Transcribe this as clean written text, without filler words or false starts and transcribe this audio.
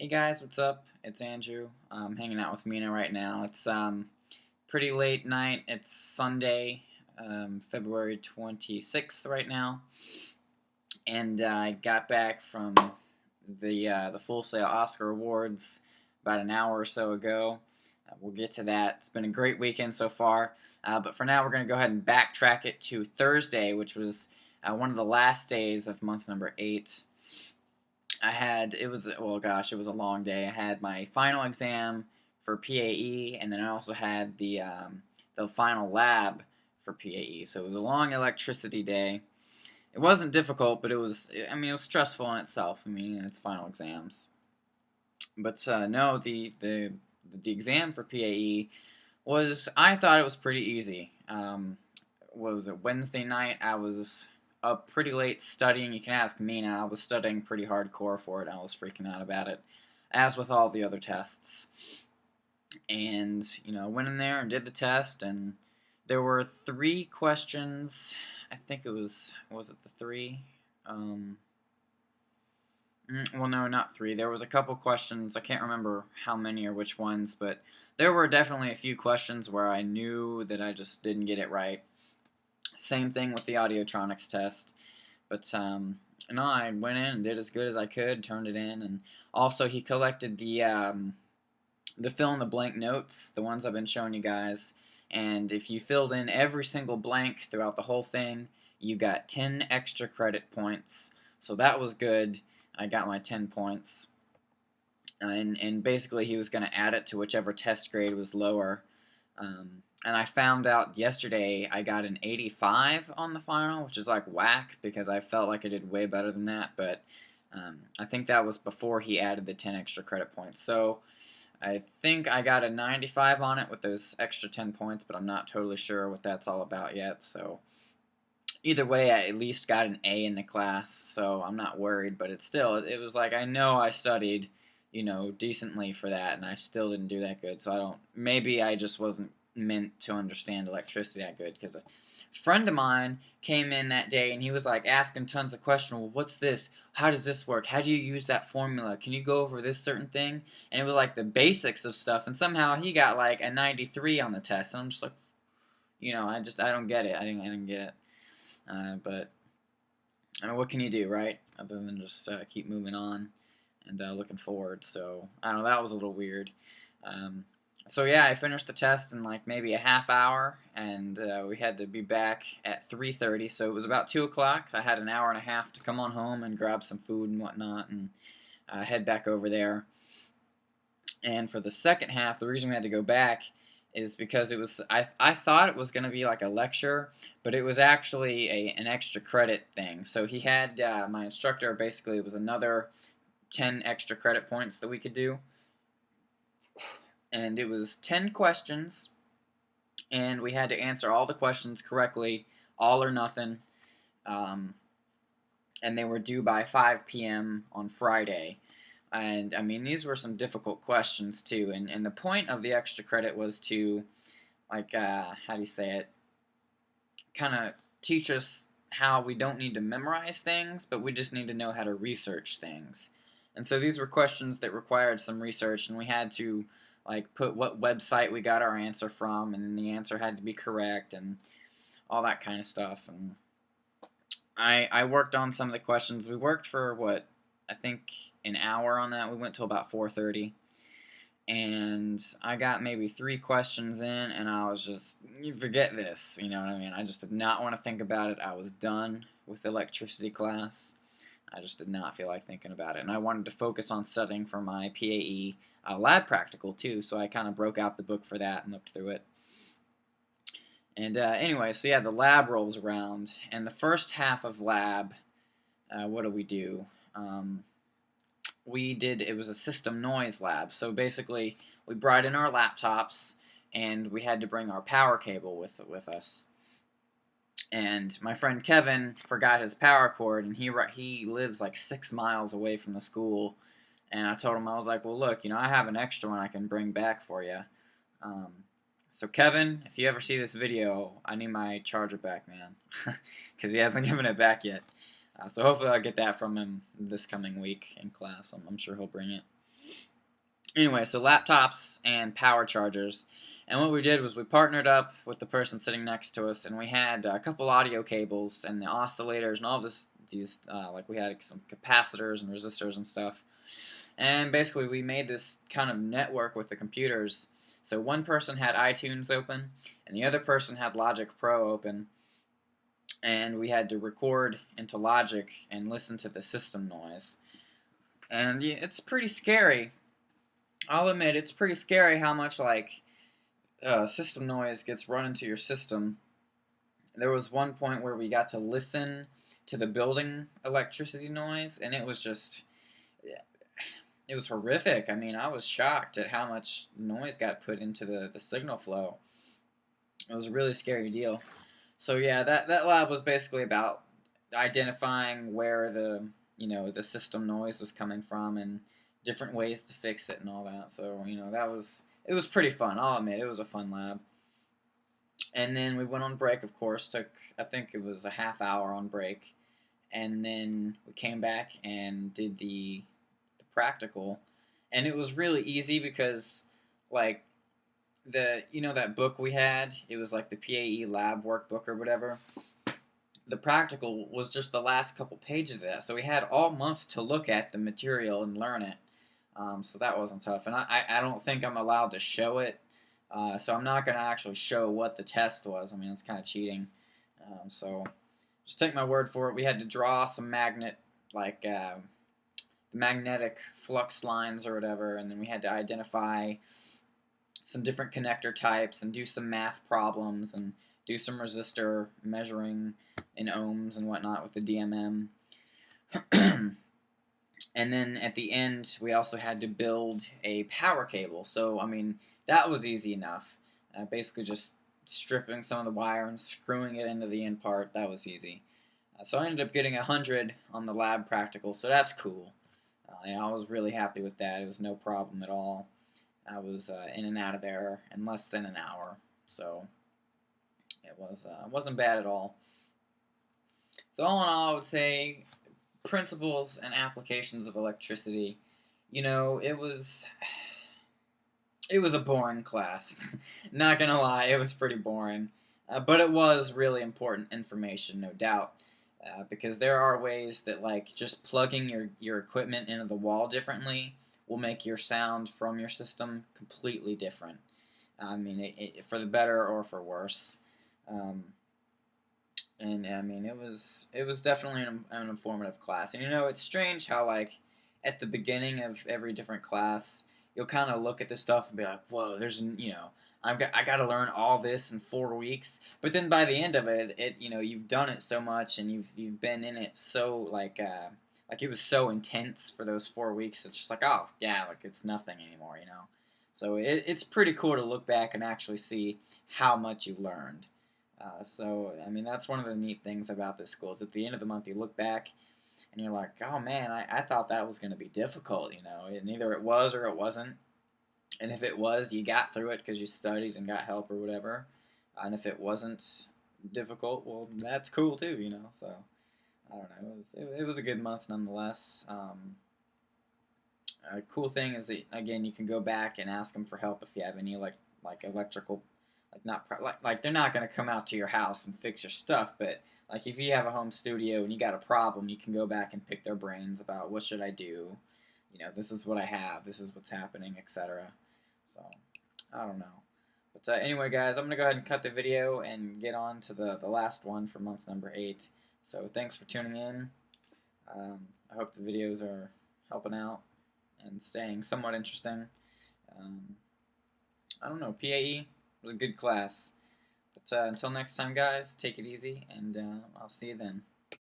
Hey guys, what's up? It's Andrew. I'm hanging out with Mina right now. It's pretty late night. It's Sunday, February 26th right now, and I got back from the Full Sail Oscar Awards about an hour or so ago. We'll get to that. It's been a great weekend so far, but for now we're going to go ahead and backtrack it to Thursday, which was one of the last days of month number 8. It was, well, gosh, it was a long day. I had my final exam for PAE, and then I also had the final lab for PAE. So it was a long electricity day. It wasn't difficult, but it was stressful in itself. I mean, it's final exams. But no, the exam for PAE I thought it was pretty easy. What was it, Wednesday night? I was up pretty late studying. You can ask Mina. I was studying pretty hardcore for it. I was freaking out about it, as with all the other tests. And, went in there and did the test, and there were 3 questions. I think was it the 3? Um, well, no, not 3. There was a couple questions. I can't remember how many or which ones, but there were definitely a few questions where I knew that I just didn't get it right. Same thing with the audiotronics test. But no, I went in and did as good as I could, turned it in, and also he collected the fill in the blank notes, the ones I've been showing you guys. And if you filled in every single blank throughout the whole thing, you got 10 extra credit points. So that was good. I got my 10 points. And basically, he was going to add it to whichever test grade was lower. And I found out yesterday I got an 85 on the final, which is like whack because I felt like I did way better than that. But I think that was before he added the 10 extra credit points. So I think I got a 95 on it with those extra 10 points, but I'm not totally sure what that's all about yet. So either way, I at least got an A in the class, so I'm not worried. But it was like I know I studied, decently for that, and I still didn't do that good. So maybe I just wasn't meant to understand electricity that good because a friend of mine came in that day and he was like asking tons of questions. Well, what's this? How does this work? How do you use that formula? Can you go over this certain thing? And it was like the basics of stuff, and somehow he got like a 93 on the test, and I'm just like, I don't get it. I didn't get it. But I mean, what can you do, right? Other than just keep moving on and looking forward. So I don't know. That was a little weird. Um, so yeah, I finished the test in like maybe a half hour, and we had to be back at 3:30. So it was about 2 o'clock. I had an hour and a half to come on home and grab some food and whatnot, and head back over there. And for the second half, the reason we had to go back is because I thought it was going to be like a lecture, but it was actually an extra credit thing. So he had my instructor, basically it was another 10 extra credit points that we could do, and it was 10 questions, and we had to answer all the questions correctly, all or nothing. um, and they were due by 5 p.m. on Friday. And I mean, these were some difficult questions too. And the point of the extra credit was to, like, how do you say it? Kind of teach us how we don't need to memorize things, but we just need to know how to research things. And so these were questions that required some research, and we had to like put what website we got our answer from, and the answer had to be correct, and all that kind of stuff. And I worked on some of the questions. We worked for what, I think an hour on that. We went till about 4:30, and I got maybe 3 questions in, and I was just, you forget this, you know what I mean? I just did not want to think about it. I was done with electricity class. I just did not feel like thinking about it, and I wanted to focus on studying for my PAE lab practical too. So I kind of broke out the book for that and looked through it. And anyway, so yeah, the lab rolls around, and the first half of lab, what do we do? Um, it was a system noise lab. So basically, we brought in our laptops, and we had to bring our power cable with us. And my friend Kevin forgot his power cord, and he lives like 6 miles away from the school. And I told him, I was like, well, look, I have an extra one I can bring back for you. Um, so Kevin, if you ever see this video, I need my charger back, man, because he hasn't given it back yet. So hopefully I'll get that from him this coming week in class. I'm sure he'll bring it. Anyway, so laptops and power chargers. And what we did was we partnered up with the person sitting next to us, and we had a couple audio cables and the oscillators and all these like we had some capacitors and resistors and stuff. And basically, we made this kind of network with the computers. So one person had iTunes open, and the other person had Logic Pro open, and we had to record into Logic and listen to the system noise. And yeah, it's pretty scary. I'll admit, it's pretty scary how much like system noise gets run into your system. There was one point where we got to listen to the building electricity noise, and it was just, it was horrific. I mean, I was shocked at how much noise got put into the signal flow. It was a really scary deal. So yeah, that lab was basically about identifying where the system noise was coming from and different ways to fix it and all that. So it was pretty fun. I'll admit it was a fun lab. And then we went on break, of course. Took, I think it was a half hour on break, and then we came back and did the practical, and it was really easy because like that book we had, it was like the PAE lab workbook or whatever. The practical was just the last couple pages of that, so we had all month to look at the material and learn it. So that wasn't tough, and I don't think I'm allowed to show it, so I'm not going to actually show what the test was. I mean, it's kind of cheating. So just take my word for it. We had to draw some like magnetic flux lines or whatever, and then we had to identify some different connector types and do some math problems and do some resistor measuring in ohms and whatnot with the DMM. And then at the end, we also had to build a power cable. So, I mean, that was easy enough. Basically just stripping some of the wire and screwing it into the end part, that was easy. So I ended up getting 100 on the lab practical, so that's cool. I was really happy with that. It was no problem at all. I was in and out of there in less than an hour, so it wasn't bad at all. So all in all, I would say principles and applications of electricity. It was a boring class. Not gonna lie, it was pretty boring, but it was really important information, no doubt. Because there are ways that like just plugging your equipment into the wall differently will make your sound from your system completely different. I mean, for the better or for worse. Um, and I mean, it was definitely an informative class. And it's strange how like at the beginning of every different class, you'll kind of look at this stuff and be like, "Whoa, I got to learn all this in 4 weeks." But then by the end of it, you've done it so much and you've been in it so like it was so intense for those 4 weeks. It's just like, oh yeah, like it's nothing anymore. So it's pretty cool to look back and actually see how much you learned. So I mean, that's one of the neat things about this school is at the end of the month you look back and you're like, oh man, I thought that was going to be difficult. And either it was or it wasn't. And if it was, you got through it because you studied and got help or whatever. And if it wasn't difficult, well, that's cool too. So I don't know. It was a good month nonetheless. A cool thing is that again, you can go back and ask them for help if you have any like electrical, like not like they're not gonna come out to your house and fix your stuff, but like if you have a home studio and you got a problem, you can go back and pick their brains about what should I do. This is what I have. This is what's happening, etc. So I don't know. But anyway, guys, I'm gonna go ahead and cut the video and get on to the last one for month number 8. So thanks for tuning in. I hope the videos are helping out and staying somewhat interesting. I don't know, PAE was a good class. But until next time, guys, take it easy, and I'll see you then.